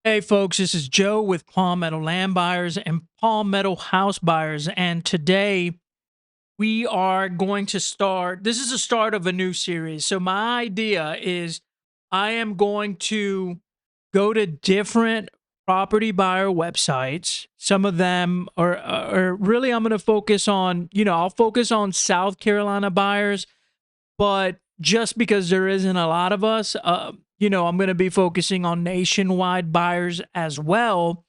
Hey folks, this is Joe with Palmetto Land Buyers and Palmetto House Buyers. And today we are going to start, this is the start of a new series. So, my idea is I am going to go to different property buyer websites. Some of them are really, I'm going to focus on, I'll focus on South Carolina buyers, but just because there isn't a lot of us, I'm going to be focusing on nationwide buyers as well.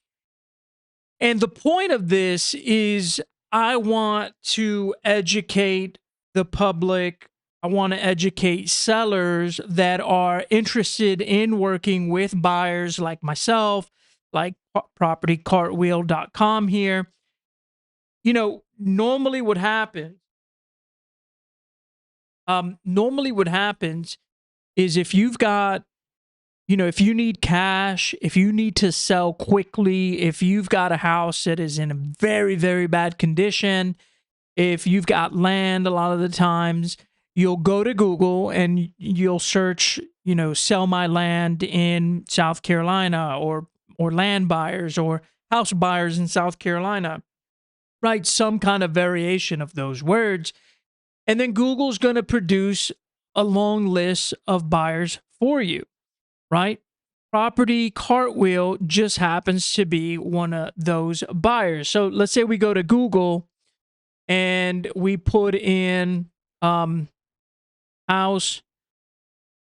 And the point of this is I want to educate the public. I want to educate sellers that are interested in working with buyers like myself, like propertycartwheel.com here. Normally what happens, is if you've got if you need cash, if you need to sell quickly, if you've got a house that is in a very, very bad condition, if you've got land, a lot of the times you'll go to Google and you'll search, sell my land in South Carolina or land buyers or house buyers in South Carolina, right? Some kind of variation of those words. And then Google's going to produce a long list of buyers for you, right? Property Cartwheel just happens to be one of those buyers. So let's say we go to Google and we put in house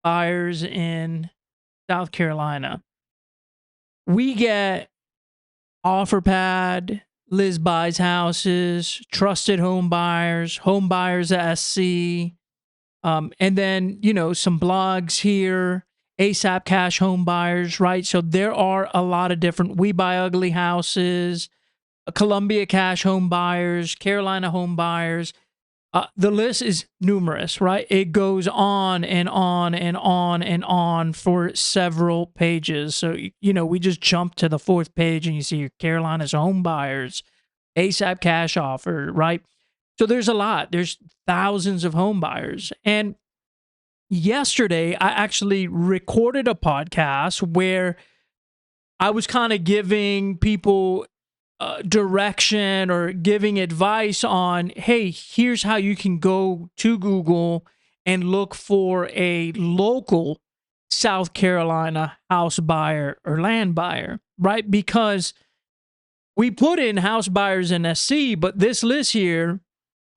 buyers in South Carolina. We get OfferPad, Liz Buys Houses, Trusted Home Buyers, Home Buyers SC, and then, some blogs here, ASAP Cash Home Buyers, right? So there are a lot of different We Buy Ugly Houses, Columbia Cash Home Buyers, Carolina Home Buyers. The list is numerous, right? It goes on and on and on and on for several pages. So, we just jump to the fourth page and you see Carolina's Home Buyers, ASAP Cash Offer, right? So there's a lot. There's thousands of home buyers. And yesterday, I actually recorded a podcast where I was kind of giving people direction or giving advice on, hey, here's how you can go to Google and look for a local South Carolina house buyer or land buyer, right? Because we put in house buyers in SC, but this list here,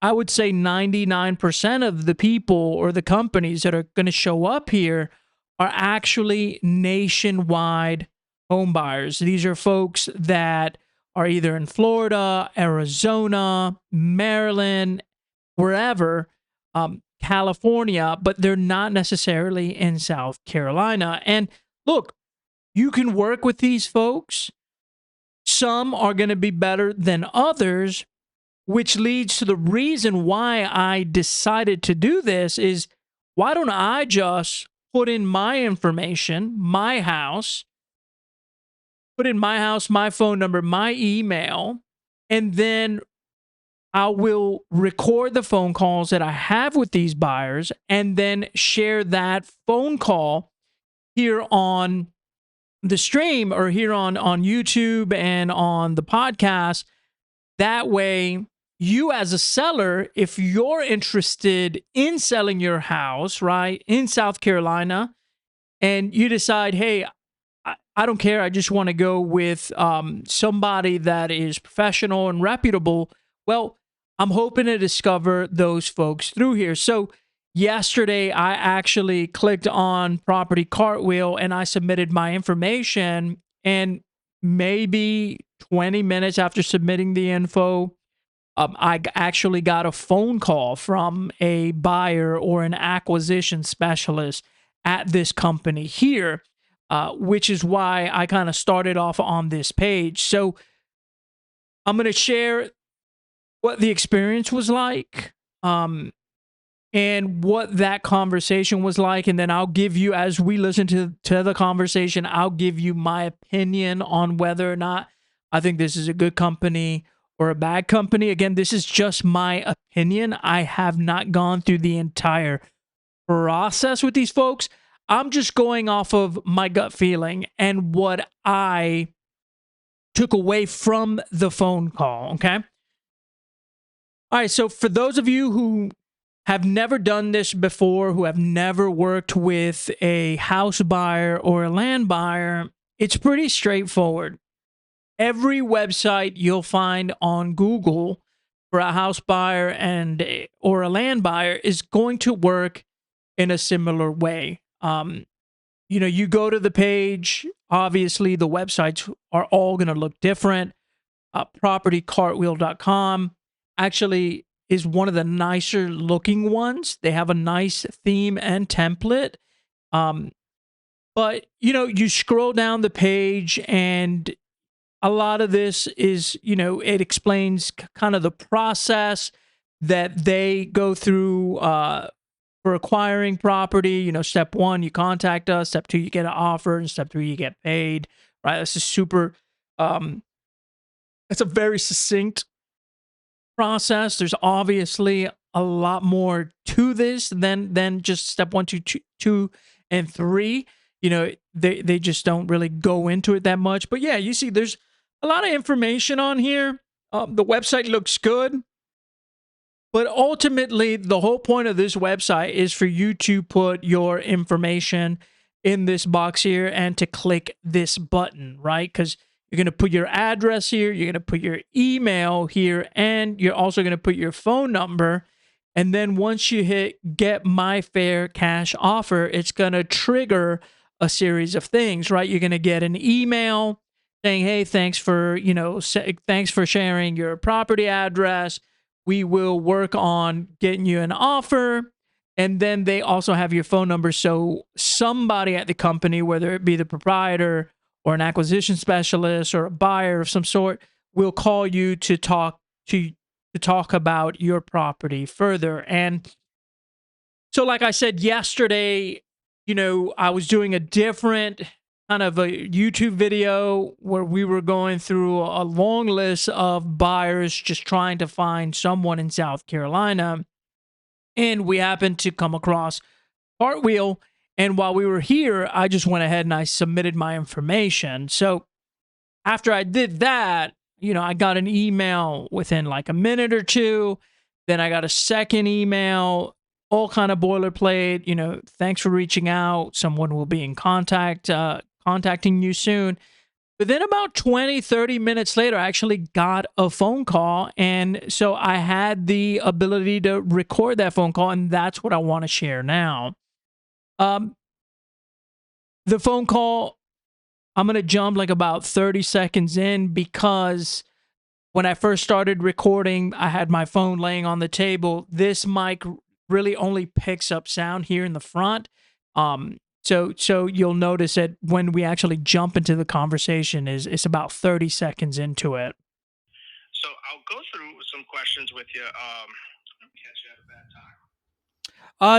I would say 99% of the people or the companies that are going to show up here are actually nationwide home buyers. These are folks that are either in Florida, Arizona, Maryland, wherever, California, but they're not necessarily in South Carolina. And look, you can work with these folks. Some are going to be better than others, which leads to the reason why I decided to do this is why don't I just put in my information, my house, my phone number, my email, and then I will record the phone calls that I have with these buyers and then share that phone call here on the stream or here on YouTube and on the podcast. That way, you as a seller, if you're interested in selling your house, right, in South Carolina, and you decide, hey, I don't care, I just want to go with somebody that is professional and reputable, well, I'm hoping to discover those folks through here. So yesterday, I actually clicked on Property Cartwheel and I submitted my information, and maybe 20 minutes after submitting the info, I actually got a phone call from a buyer or an acquisition specialist at this company here, which is why I kind of started off on this page. So I'm going to share what the experience was like, and what that conversation was like. And then I'll give you, as we listen to the conversation, I'll give you my opinion on whether or not I think this is a good company or a bad company. Again, this is just my opinion. I have not gone through the entire process with these folks. I'm just going off of my gut feeling and what I took away from the phone call. Okay. All right. So for those of you who have never done this before, who have never worked with a house buyer or a land buyer, it's pretty straightforward. Every website you'll find on Google for a house buyer or a land buyer is going to work in a similar way. You go to the page. Obviously, the websites are all going to look different. Propertycartwheel.com actually is one of the nicer looking ones. They have a nice theme and template. But you scroll down the page, and a lot of this is, it explains kind of the process that they go through for acquiring property. Step one, you contact us. Step two, you get an offer. And step three, you get paid. Right? This is super. It's a very succinct process. There's obviously a lot more to this than just step one, two, and three. They just don't really go into it that much. But yeah, you see, there's a lot of information on here. The website looks good. But ultimately, the whole point of this website is for you to put your information in this box here and to click this button, right? Because you're going to put your address here, you're going to put your email here, and you're also going to put your phone number. And then once you hit get my fair cash offer, it's going to trigger a series of things, right? You're going to get an email saying, hey, thanks for sharing your property address. We will work on getting you an offer. And then they also have your phone number. So somebody at the company, whether it be the proprietor or an acquisition specialist or a buyer of some sort, will call you to talk about your property further. And so, like I said yesterday, I was doing a different kind of a YouTube video where we were going through a long list of buyers just trying to find someone in South Carolina. And we happened to come across Cartwheel. And while we were here, I just went ahead and I submitted my information. So after I did that, I got an email within like a minute or two. Then I got a second email, all kind of boilerplate, thanks for reaching out. Someone will be in contacting you soon. But then about 20, 30 minutes later, I actually got a phone call. And so I had the ability to record that phone call. And that's what I want to share now. The phone call, I'm going to jump like about 30 seconds in because when I first started recording, I had my phone laying on the table. This mic really only picks up sound here in the front. So you'll notice that when we actually jump into the conversation, it's about 30 seconds into it. So I'll go through some questions with you. Let me catch you at a bad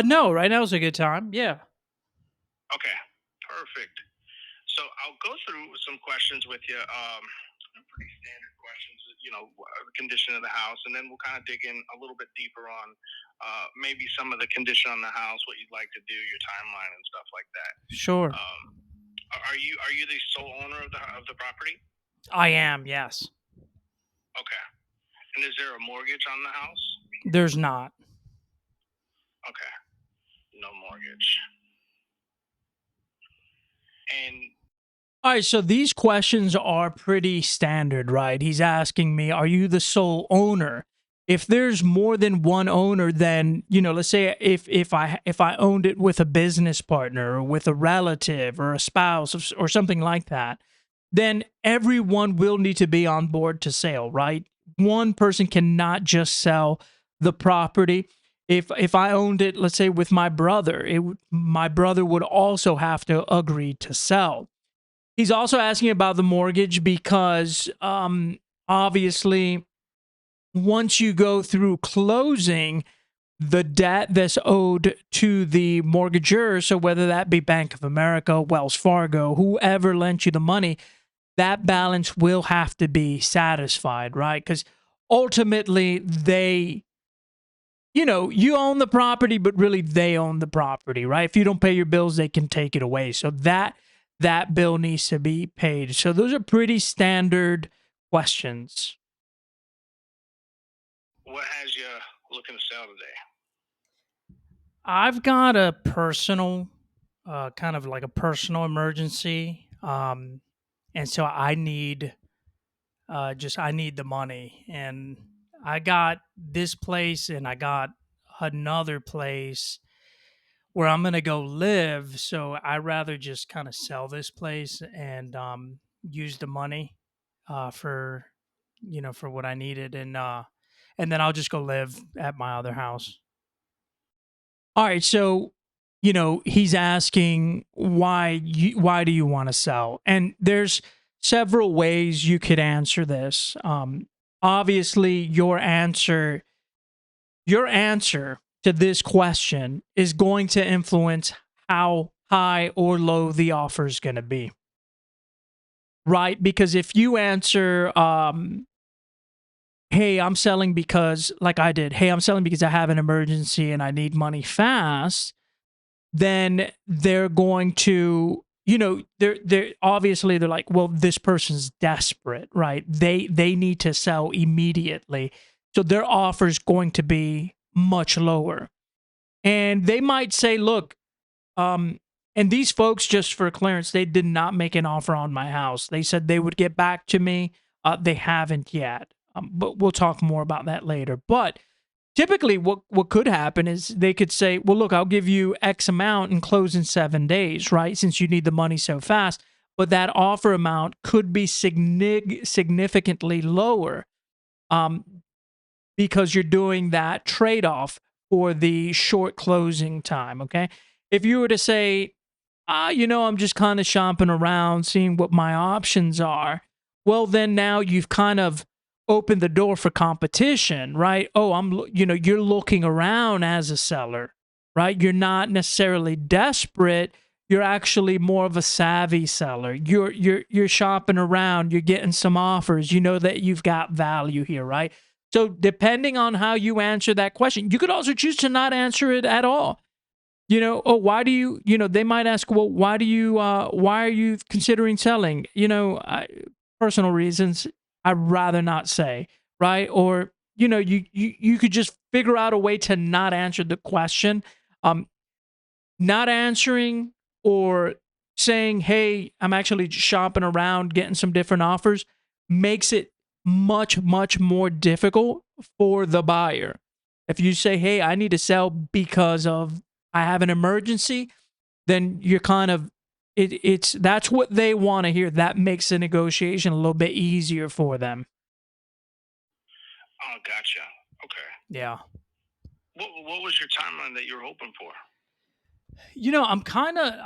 time. No, right now is a good time. Yeah. Okay, perfect. So I'll go through some questions with you. Pretty standard questions, the condition of the house, and then we'll kind of dig in a little bit deeper on maybe some of the condition on the house, what you'd like to do, your timeline, and stuff like that. Sure. Are you the sole owner of the property? I am, yes. Okay. And is there a mortgage on the house? There's not. Okay. No mortgage. And all right, so these questions are pretty standard, right? He's asking me, are you the sole owner? If there's more than one owner, then, let's say if I owned it with a business partner or with a relative or a spouse or something like that, then everyone will need to be on board to sell, right? One person cannot just sell the property. If I owned it, let's say with my brother, my brother would also have to agree to sell. He's also asking about the mortgage because obviously once you go through closing, the debt that's owed to the mortgagor, so whether that be Bank of America, Wells Fargo, whoever lent you the money, that balance will have to be satisfied, right? Because ultimately they you own the property, but really they own the property, right? If you don't pay your bills, they can take it away. So that bill needs to be paid. So those are pretty standard questions. What has you looking to sell today? I've got a personal, kind of like a personal emergency, and so I need the money, and I got this place, and I got another place where I'm gonna go live. So I rather just kind of sell this place and use the money for for what I needed, and then I'll just go live at my other house. All right, so he's asking why do you want to sell? And there's several ways you could answer this. Obviously, your answer to this question is going to influence how high or low the offer is going to be, right? Because if you answer, "Hey, I'm selling because," like I did, "Hey, I'm selling because I have an emergency and I need money fast," then they're going to, they're obviously they're like, well, this person's desperate, right? They need to sell immediately, so their offer is going to be much lower, and they might say, look, um, and these folks, just for clearance, they did not make an offer on my house. They said they would get back to me. They haven't yet, but we'll talk more about that later. But typically, what could happen is they could say, well, look, I'll give you X amount and close in 7 days, right? Since you need the money so fast. But that offer amount could be significantly lower, um, because you're doing that trade off for the short closing time. Okay. If you were to say, I'm just kind of shopping around, seeing what my options are. Well, then now you've kind of opened the door for competition, right? Oh, you're looking around as a seller, right? You're not necessarily desperate. You're actually more of a savvy seller. You're shopping around. You're getting some offers. You know that you've got value here, right? So depending on how you answer that question, you could also choose to not answer it at all. Oh, why do you, they might ask, well, why are you considering selling? Personal reasons. I'd rather not say, right? Or, you could just figure out a way to not answer the question. Not answering or saying, hey, I'm actually shopping around, getting some different offers, makes it much, much more difficult for the buyer. If you say, hey, I need to sell because of I have an emergency, then you're kind of it's that's what they want to hear. That makes the negotiation a little bit easier for them. Oh, gotcha. Okay. Yeah. What was your timeline that you were hoping for?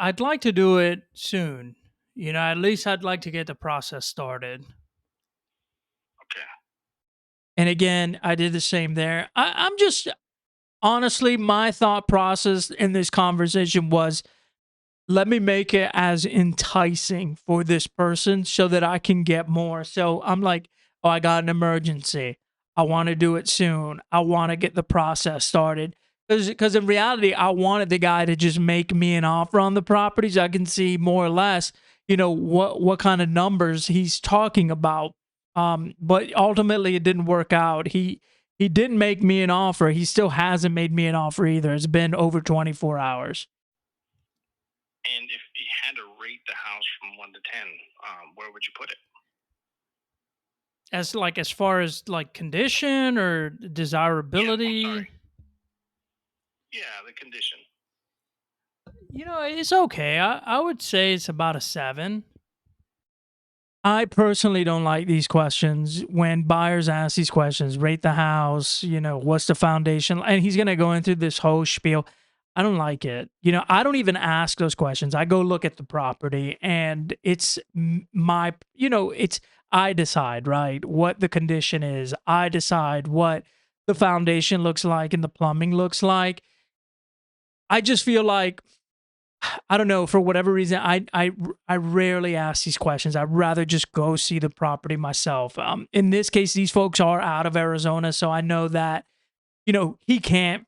I'd like to do it soon. At least I'd like to get the process started. Okay. And again, I did the same there. I'm just honestly, my thought process in this conversation was, let me make it as enticing for this person so that I can get more. So I'm like, oh, I got an emergency. I want to do it soon. I want to get the process started. Because in reality, I wanted the guy to just make me an offer on the properties. I can see more or less, what kind of numbers he's talking about. But ultimately, it didn't work out. He didn't make me an offer. He still hasn't made me an offer either. It's been over 24 hours. And if you had to rate the house from 1 to 10, where would you put it? As far as like condition or desirability? Yeah, the condition. It's okay. I would say it's about a 7. I personally don't like these questions. When buyers ask these questions, rate the house, what's the foundation? And he's going to go into this whole spiel. I don't like it. I don't even ask those questions. I go look at the property and it's my, it's, I decide, right, what the condition is. I decide what the foundation looks like and the plumbing looks like. I just feel like, I don't know, for whatever reason, I rarely ask these questions. I'd rather just go see the property myself. In this case, these folks are out of Arizona, so I know that he can't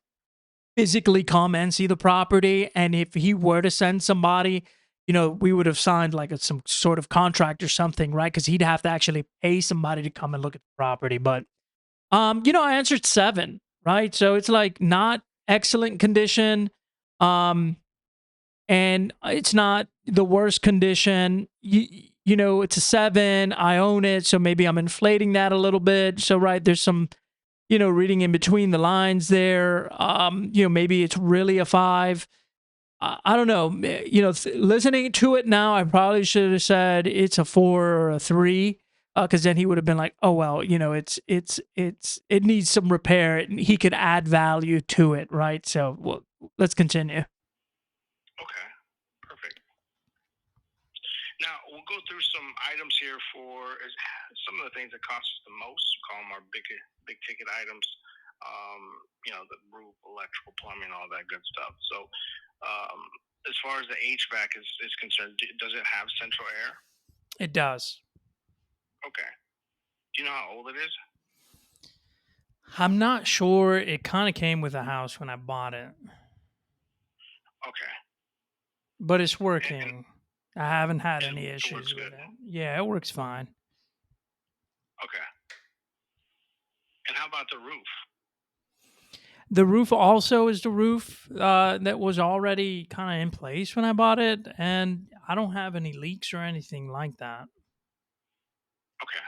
physically come and see the property. And if he were to send somebody, we would have signed like some sort of contract or something, right? Because he'd have to actually pay somebody to come and look at the property. But I answered 7, right? So it's like not excellent condition. Um, and it's not the worst condition. It's a 7. I own it, so maybe I'm inflating that a little bit. So right, there's some reading in between the lines there. Maybe it's really a 5. I don't know. Listening to it now, I probably should have said it's a 4 or a 3, because then he would have been like, oh well, it needs some repair. And he could add value to it, right? So let's continue. Okay, perfect. Now we'll go through some items here for some of the things that cost us the most. Call them our big ticket items. The roof, electrical, plumbing, all that good stuff. So, as far as the HVAC is concerned, does it have central air? It does. Okay. Do you know how old it is? I'm not sure. It kind of came with the house when I bought it. Okay. But it's working. I haven't had any it issues with good. it. Yeah, it works fine. Okay. And how about the roof? The roof also is the roof that was already kind of in place when I bought it, and I don't have any leaks or anything like that. Okay.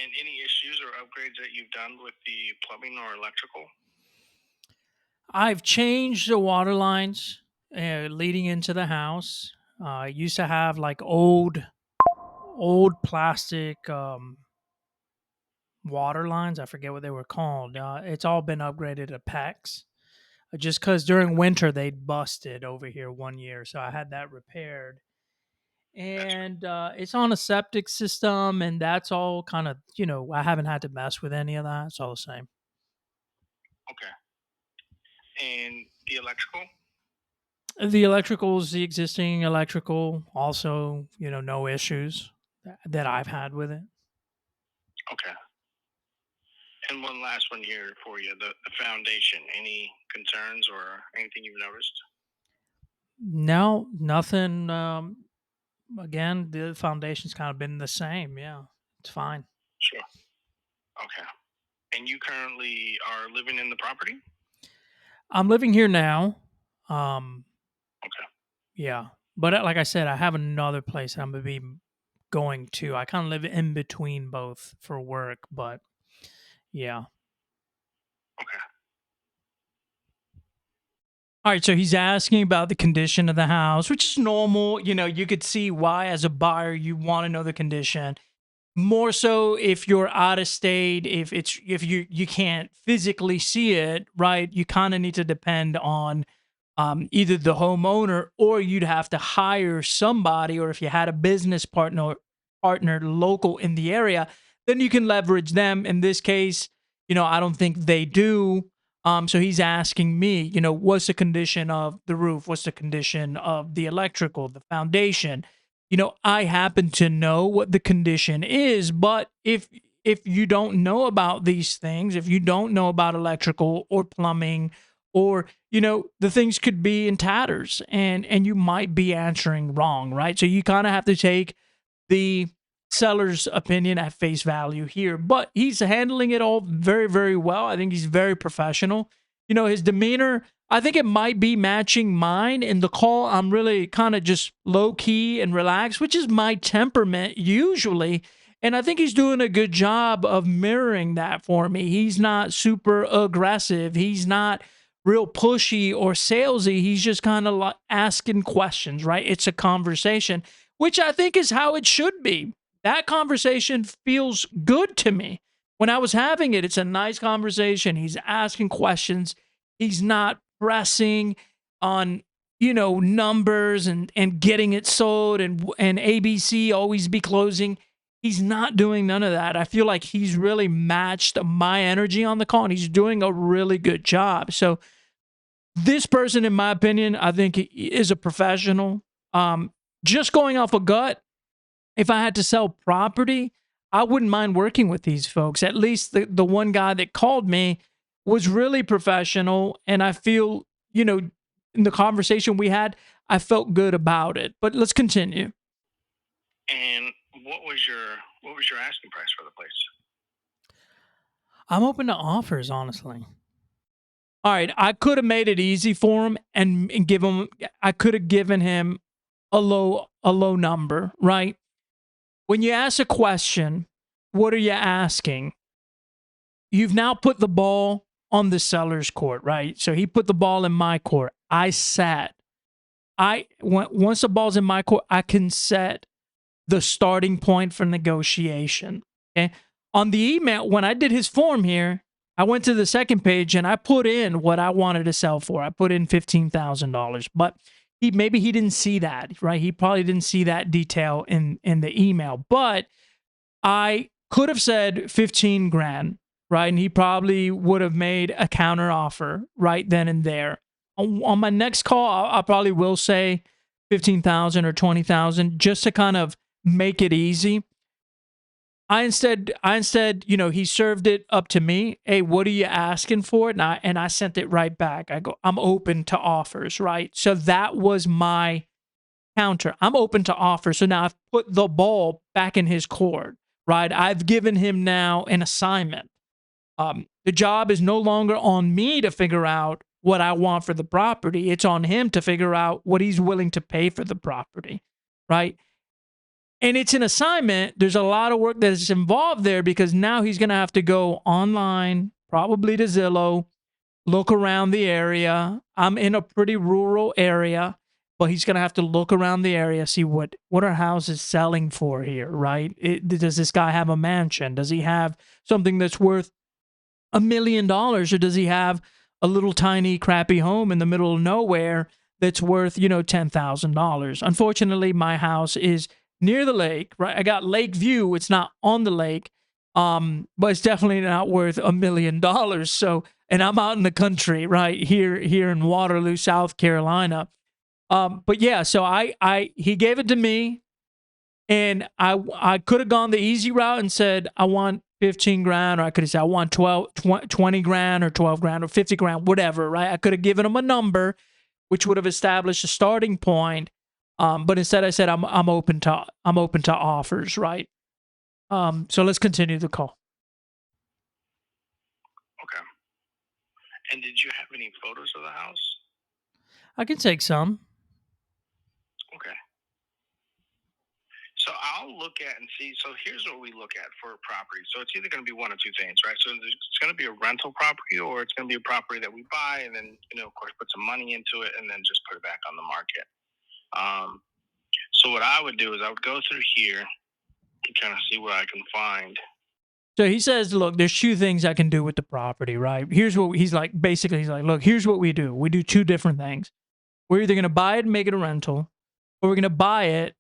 And any issues or upgrades that you've done with the plumbing or electrical? I've changed the water lines leading into the house. I used to have like old plastic water lines. I forget what they were called. It's all been upgraded to PEX. Just because during winter they busted over here one year, so I had that repaired. And it's on a septic system, and that's all kind of I haven't had to mess with any of that. It's all the same. Okay. And the electrical? The electrical is the existing electrical. Also, no issues that I've had with it. Okay. And one last one here for you: the foundation. Any concerns or anything you've noticed? No, nothing. Again, the foundation's kind of been the same. Yeah, it's fine. Sure. Okay. And you currently are living in the property? I'm living here now. Um, Okay. yeah, but like I said, I have another place I'm gonna be going to. I kind of live in between both for work, but yeah. Okay. All right, so he's asking about the condition of the house, which is normal. You could see why, as a buyer, you want to know the condition. More so if you're out of state, if you can't physically see it, right? You kind of need to depend on either the homeowner, or you'd have to hire somebody, or if you had a business partner local in the area, then you can leverage them. In this case, I don't think they do. So he's asking me, what's the condition of the roof? What's the condition of the electrical, the foundation? I happen to know what the condition is, but if you don't know about these things, if you don't know about electrical or plumbing, or the things could be in tatters, and you might be answering wrong, right? So you kind of have to take the seller's opinion at face value here, but he's handling it all very, very well. I think he's very professional. His demeanor, I think it might be matching mine. In the call, I'm really kind of just low key and relaxed, which is my temperament usually. And I think he's doing a good job of mirroring that for me. He's not super aggressive. He's not real pushy or salesy. He's just kind of like asking questions, right? It's a conversation, which I think is how it should be. That conversation feels good to me. When I was having it, it's a nice conversation. He's asking questions. He's not pressing on, numbers and getting it sold, and ABC always be closing. He's not doing none of that. I feel like he's really matched my energy on the call, and he's doing a really good job. So this person, in my opinion, I think is a professional. Just going off a gut, if I had to sell property, I wouldn't mind working with these folks. At least the one guy that called me was really professional. And I feel, in the conversation we had, I felt good about it. But let's continue. And what was your asking price for the place? I'm open to offers, honestly. All right, I could have made it easy for him and give him. I could have given him a low number, right? When you ask a question, what are you asking? You've now put the ball on the seller's court, right? So he put the ball in my court. I sat. Once the ball's in my court, I can set the starting point for negotiation. Okay. On the email, when I did his form here, I went to the second page and I put in what I wanted to sell for. I put in $15,000, but maybe he didn't see that, right? He probably didn't see that detail in the email, but I could have said 15 grand, right? And he probably would have made a counter offer right then and there. On my next call, I probably will say 15,000 or 20,000 just to kind of make it easy. I instead, he served it up to me. Hey, what are you asking for? And I sent it right back. I go, I'm open to offers, right? So that was my counter. I'm open to offers. So now I've put the ball back in his court, right? I've given him now an assignment. The job is no longer on me to figure out what I want for the property. It's on him to figure out what he's willing to pay for the property, right? And it's an assignment. There's a lot of work that's involved there because now he's going to have to go online, probably to Zillow, look around the area. I'm in a pretty rural area, but he's going to have to look around the area, see what are houses selling for here, right? Does this guy have a mansion? Does he have something that's worth $1 million, or does he have a little tiny crappy home in the middle of nowhere that's worth, $10,000? Unfortunately, my house is near the lake, right? I got lake view. It's not on the lake, but it's definitely not worth $1 million. So, and I'm out in the country, right here in Waterloo, South Carolina. But yeah, so he gave it to me, and I could have gone the easy route and said I want 15 grand, or I could have said I want 20 grand or 12 grand or 50 grand, whatever, right? I could have given him a number, which would have established a starting point. But instead I said I'm open to offers, right? So let's continue the call. Okay. And did you have any photos of the house? I can take some. Okay. So I'll look at and see. So here's what we look at for a property. So it's either going to be one of two things, right? So it's going to be a rental property, or it's going to be a property that we buy and then, of course, put some money into it and then just put it back on the market. So what I would do is I would go through here and kind of see what I can find. So he says, look, there's two things I can do with the property, right? Here's what he's like, look, here's what we do. We do two different things. We're either going to buy it and make it a rental, or we're going to buy it,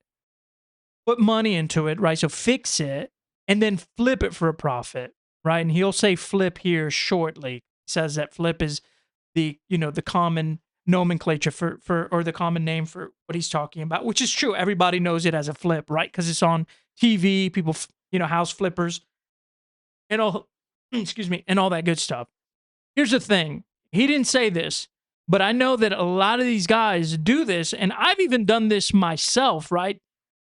put money into it, right? So fix it and then flip it for a profit, right? And he'll say flip here shortly. He says that flip is the common nomenclature for or the common name for what he's talking about, which is true. Everybody knows it as a flip, right? Because it's on TV, people, house flippers and all, excuse me, and all that good stuff. Here's the thing. He didn't say this, but I know that a lot of these guys do this, and I've even done this myself, right?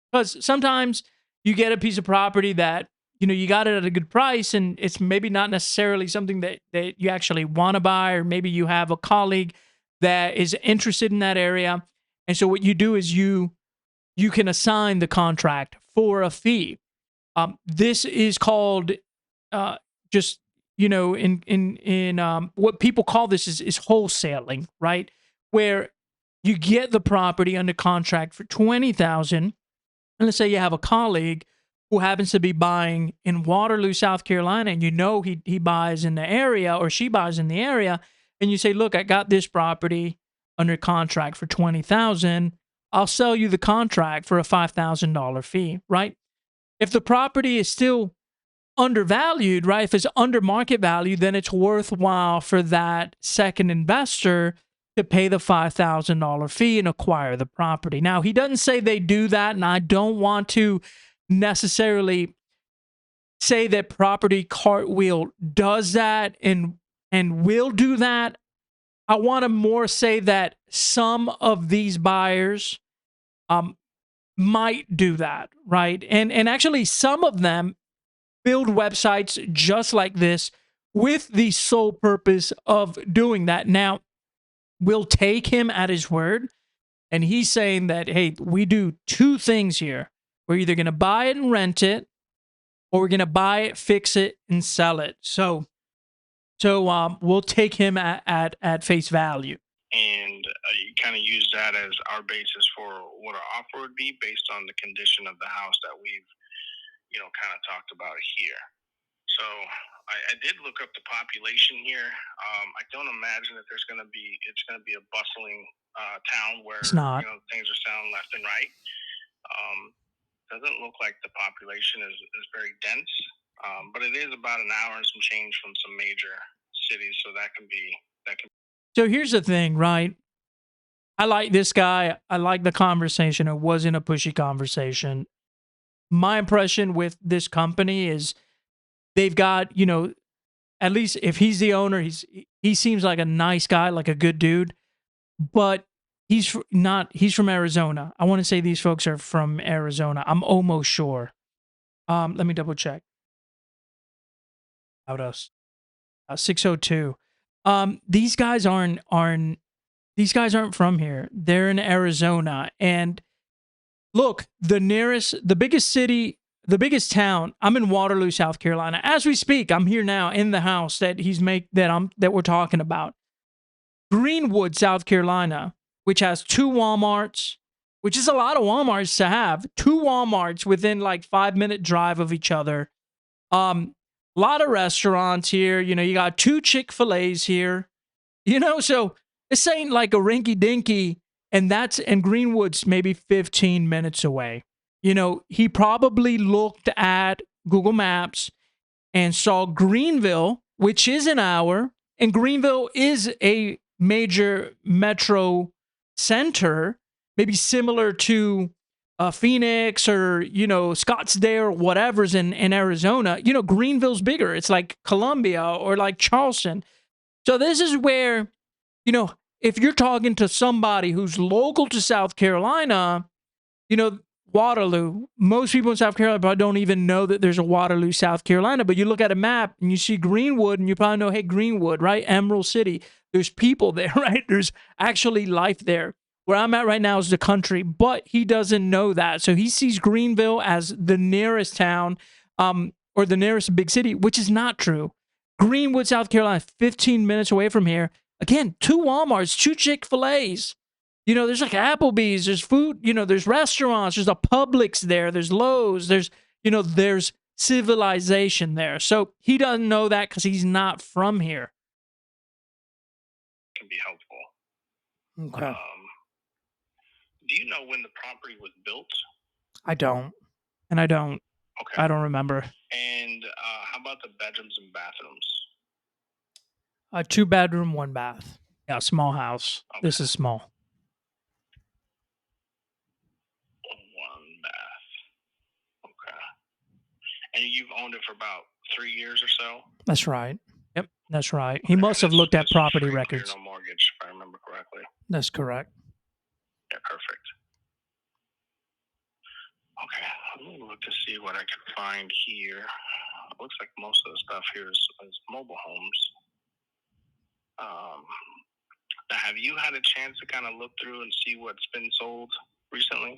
Because sometimes you get a piece of property that, you got it at a good price, and it's maybe not necessarily something that you actually want to buy, or maybe you have a colleague that is interested in that area. And so what you do is you can assign the contract for a fee. This is called just, in what people call this is wholesaling, right? Where you get the property under contract for $20,000. And let's say you have a colleague who happens to be buying in Waterloo, South Carolina, and he buys in the area, or she buys in the area, and you say, look, I got this property under contract for $20,000. I'll sell you the contract for a $5,000 fee, right? If the property is still undervalued, right? If it's under market value, then it's worthwhile for that second investor to pay the $5,000 fee and acquire the property. Now, he doesn't say they do that, and I don't want to necessarily say that Property Cartwheel does that and will do that. I want to more say that some of these buyers um, might do that, right? And actually, some of them build websites just like this with the sole purpose of doing that. Now, we'll take him at his word, and he's saying that, hey, we do two things here. We're either going to buy it and rent it, or we're going to buy it, fix it, and sell it. So we'll take him at face value. And you kind of use that as our basis for what our offer would be based on the condition of the house that we've, kind of talked about here. So I did look up the population here. I don't imagine that it's going to be a bustling town where It's not. things are selling left and right. Doesn't look like the population is very dense, but it is about an hour and some change from some major cities, so that can be. So here's the thing, right? I like this guy. I like the conversation. It wasn't a pushy conversation. My impression with this company is they've got, at least if he's the owner, he seems like a nice guy, like a good dude, but he's not. He's from Arizona. I want to say these folks are from Arizona. I'm almost sure. Let me double check. Out us, 602. These guys aren't from here. They're in Arizona. And look, the biggest city, the biggest town. I'm in Waterloo, South Carolina. As we speak, I'm here now in the house that that we're talking about. Greenwood, South Carolina, which has two Walmarts, which is a lot of Walmarts to have. Two Walmarts within like 5-minute drive of each other. A lot of restaurants here. You got two Chick-fil-A's here. So this ain't like a rinky dinky, and Greenwood's maybe 15 minutes away. He probably looked at Google Maps and saw Greenville, which is an hour, and Greenville is a major metro center, maybe similar to Phoenix or Scottsdale or whatever's in Arizona. Greenville's bigger. It's like Columbia or like Charleston. So this is where, if you're talking to somebody who's local to South Carolina, Waterloo, most people in South Carolina probably don't even know that there's a Waterloo, South Carolina, but you look at a map and you see Greenwood and you probably know, hey, Greenwood, right? Emerald City. There's people there, right? There's actually life there. Where I'm at right now is the country, but he doesn't know that. So he sees Greenville as the nearest town or the nearest big city, which is not true. Greenwood, South Carolina, 15 minutes away from here. Again, two Walmarts, two Chick-fil-A's. There's like Applebee's, there's food, there's restaurants, there's a Publix there, there's Lowe's, there's civilization there. So he doesn't know that because he's not from here. Can be helpful. Okay. Do you know when the property was built? I don't. And I don't. Okay. I don't remember. And how about the bedrooms and bathrooms? 2-bedroom, 1 bath. Yeah, small house. Okay. This is small. 1 bath. Okay. And you've owned it for about 3 years or so? That's right. Yep, that's right. He must have looked at property records. No mortgage, if I remember correctly. That's correct. Yeah, perfect. Okay, let me look to see what I can find here. It looks like most of the stuff here is mobile homes. Now, have you had a chance to kind of look through and see what's been sold recently?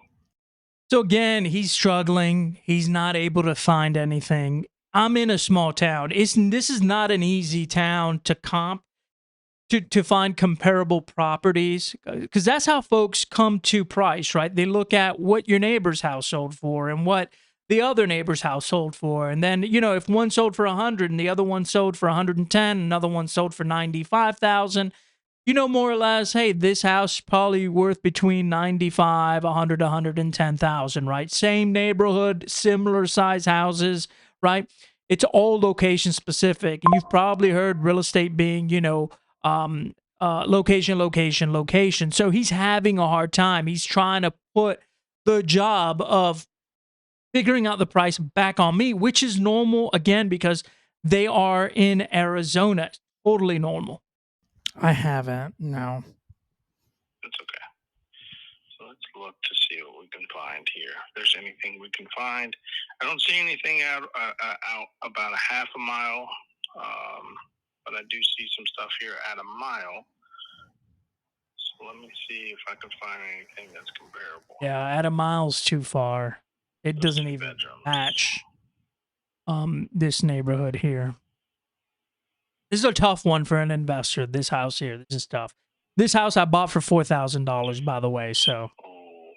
So again, he's struggling. He's not able to find anything. I'm in a small town. This is not an easy town to comp, to find comparable properties, because that's how folks come to price, right? They look at what your neighbor's house sold for and what the other neighbor's house sold for. And then, if one sold for 100 and the other one sold for 110, another one sold for 95,000, more or less, hey, this house is probably worth between 95, 100, 110,000, right? Same neighborhood, similar size houses, right? It's all location specific. And you've probably heard real estate being, location, location, location. So he's having a hard time. He's trying to put the job of figuring out the price back on me, which is normal again because they are in Arizona. Totally normal. I haven't. No. That's okay. So let's look to see what we can find here. If there's anything we can find. I don't see anything out about a half a mile, but I do see some stuff here at a mile. So let me see if I can find anything that's comparable. Yeah, at a mile's too far. It Those doesn't two even bedrooms. match this neighborhood here. This is a tough one for an investor. This house here, this is tough. This house I bought for $4,000, by the way, so Oh,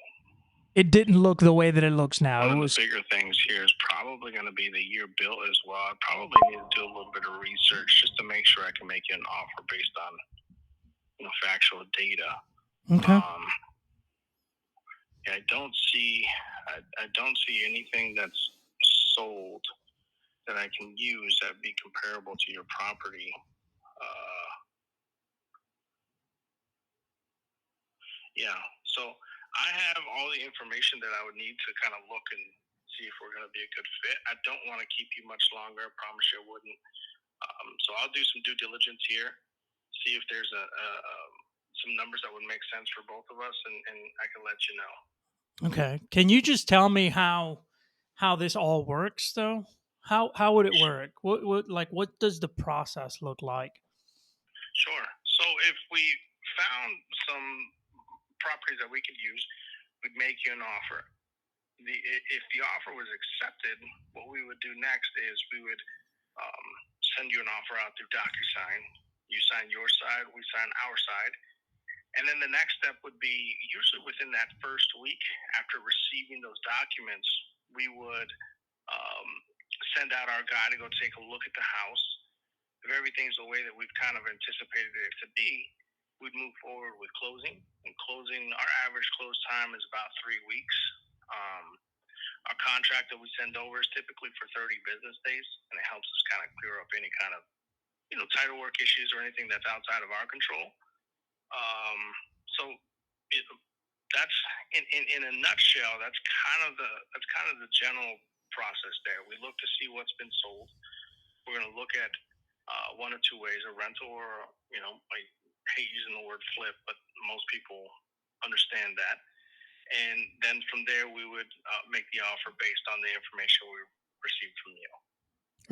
it didn't look the way that it looks now. one It of was the bigger things here is probably going to be the year built as well. I probably need to do a little bit of research just to make sure I can make you an offer based on factual data. Okay. Yeah, I don't see anything that's sold that I can use that'd be comparable to your property. Yeah, so I have all the information that I would need to kind of look and see if we're going to be a good fit. I don't want to keep you much longer. I promise you I wouldn't. So I'll do some due diligence here, see if there's some numbers that would make sense for both of us, and I can let you know. Okay. Can you just tell me how this all works though? How would it work? What does the process look like? Sure. So if we found some properties that we could use, we'd make you an offer. If the offer was accepted, what we would do next is we would send you an offer out through DocuSign. You sign your side, we sign our side. And then the next step would be usually within that first week after receiving those documents, we would send out our guy to go take a look at the house. If everything's the way that we've kind of anticipated it to be, we'd move forward with closing. And closing, our average close time is about 3 weeks. Our contract that we send over is typically for 30 business days, and it helps us kind of clear up any kind of title work issues or anything that's outside of our control. So that's in a nutshell. That's kind of the general process there. We look to see what's been sold. We're going to look at one or two ways: a rental, or I hate using the word flip, but most people understand that. And then from there, we would make the offer based on the information we received from you.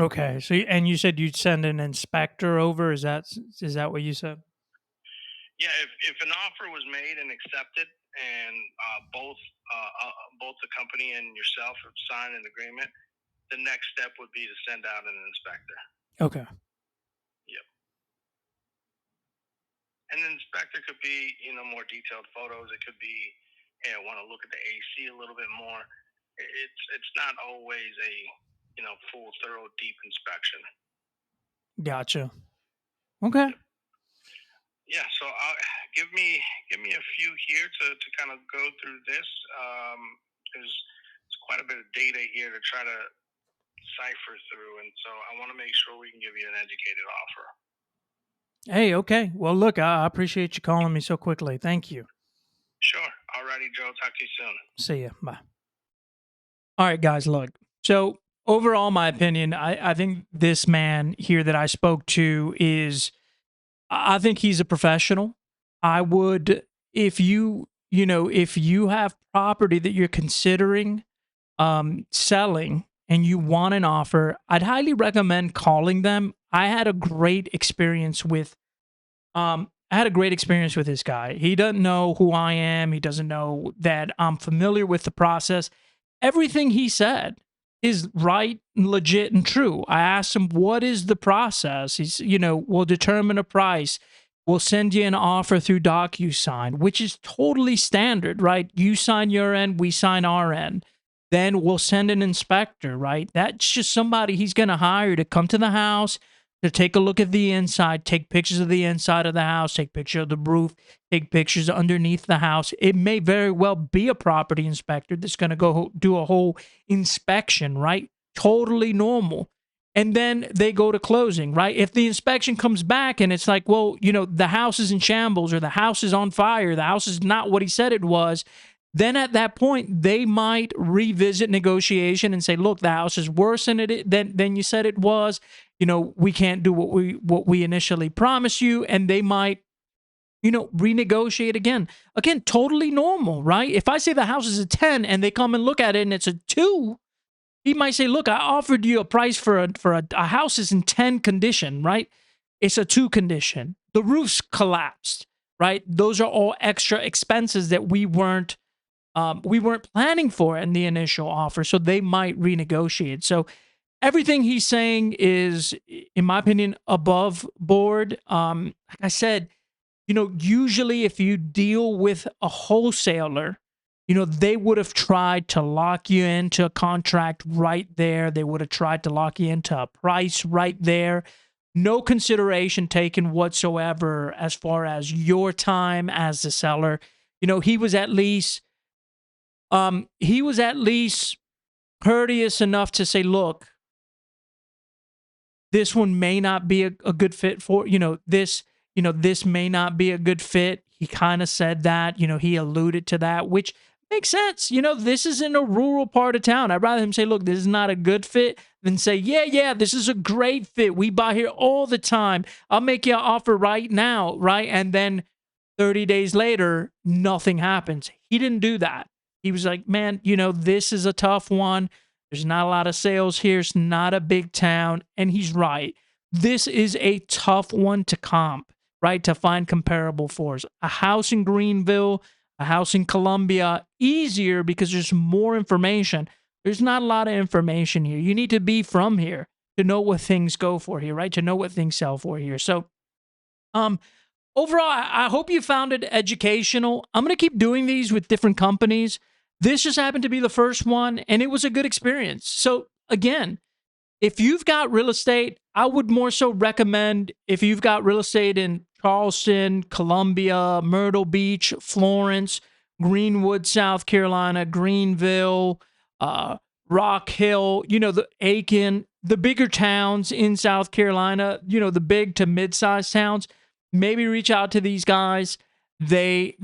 Okay. So and you said you'd send an inspector over. Is that what you said? Yeah, if an offer was made and accepted, and both the company and yourself have signed an agreement, the next step would be to send out an inspector. Okay. Yep. And an inspector could be, more detailed photos. It could be, hey, I want to look at the AC a little bit more. It's not always a, full, thorough, deep inspection. Gotcha. Okay. Yeah, so give me a few here to kind of go through this. There's quite a bit of data here to try to cipher through, and so I want to make sure we can give you an educated offer. Hey, okay. Well, look, I appreciate you calling me so quickly. Thank you. Sure. Alrighty, Joe. Talk to you soon. See ya. Bye. all right, guys. Look, so overall, my opinion, I think this man here that I spoke to I think he's a professional. I would, if you have property that you're considering selling and you want an offer, I'd highly recommend calling them. I had a great experience with this guy. He doesn't know who I am. He doesn't know that I'm familiar with the process. Everything he said is right, legit, and true. I asked him, what is the process? He's, we'll determine a price. We'll send you an offer through DocuSign, which is totally standard, right? You sign your end, we sign our end. Then we'll send an inspector, right? That's just somebody he's going to hire to come to the house, to take a look at the inside, take pictures of the inside of the house, take pictures of the roof, take pictures underneath the house. It may very well be a property inspector that's going to go do a whole inspection, right? Totally normal. And then they go to closing, right? If the inspection comes back and it's like, well, the house is in shambles, or the house is on fire, the house is not what he said it was, then at that point they might revisit negotiation and say, look, the house is worse than you said it was. We can't do what we initially promised you, and they might renegotiate again. Again, totally normal, right? If I say the house is a 10 and they come and look at it and it's a 2, he might say, look, I offered you a price for a house is in 10 condition, right? It's a 2 condition. The roof's collapsed, right? Those are all extra expenses that we weren't planning for in the initial offer. So they might renegotiate. So everything he's saying is, in my opinion, above board. Like I said, usually if you deal with a wholesaler, they would have tried to lock you into a contract right there. They would have tried to lock you into a price right there. No consideration taken whatsoever as far as your time as the seller. He was at least courteous enough to say, look, this one may not be a good fit for, this may not be a good fit. He kind of said that, he alluded to that, which makes sense. This is in a rural part of town. I'd rather him say, look, this is not a good fit than say, yeah, this is a great fit. We buy here all the time. I'll make you an offer right now, right? And then 30 days later, nothing happens. He didn't do that. He was like, man, this is a tough one. There's not a lot of sales here. It's not a big town. And he's right. This is a tough one to comp, right? To find comparable fors. A house in Greenville, a house in Columbia, easier because there's more information. There's not a lot of information here. You need to be from here to know what things go for here, right? To know what things sell for here. So, overall, I hope you found it educational. I'm going to keep doing these with different companies. This just happened to be the first one, and it was a good experience. So, again, if you've got real estate, I would more so recommend, if you've got real estate in Charleston, Columbia, Myrtle Beach, Florence, Greenwood, South Carolina, Greenville, Rock Hill, the Aiken, the bigger towns in South Carolina, the big to mid-sized towns, maybe reach out to these guys. They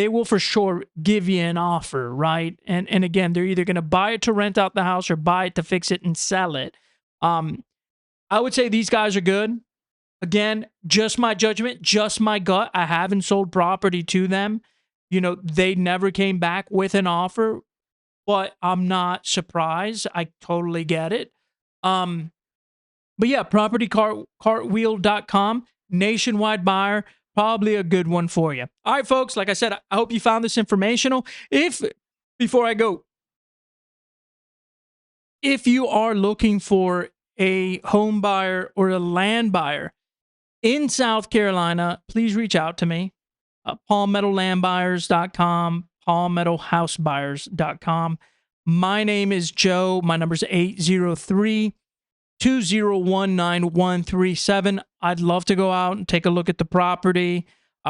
will for sure give you an offer, right? And again, they're either going to buy it to rent out the house or buy it to fix it and sell it. I would say these guys are good. Again, just my judgment, just my gut. I haven't sold property to them. They never came back with an offer, but I'm not surprised. I totally get it. But yeah, propertycartwheel.com, nationwide buyer, probably a good one for you. All right, folks, like I said, I hope you found this informational. Before I go, if you are looking for a home buyer or a land buyer in South Carolina, please reach out to me. PalmettoLandBuyers.com, PalmettoHouseBuyers.com. My name is Joe. My number is 803-201-9137. I'd love to go out and take a look at the property.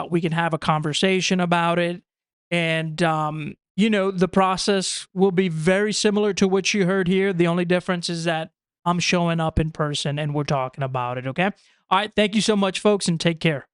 We can have a conversation about it. And, the process will be very similar to what you heard here. The only difference is that I'm showing up in person and we're talking about it, okay? All right, thank you so much, folks, and take care.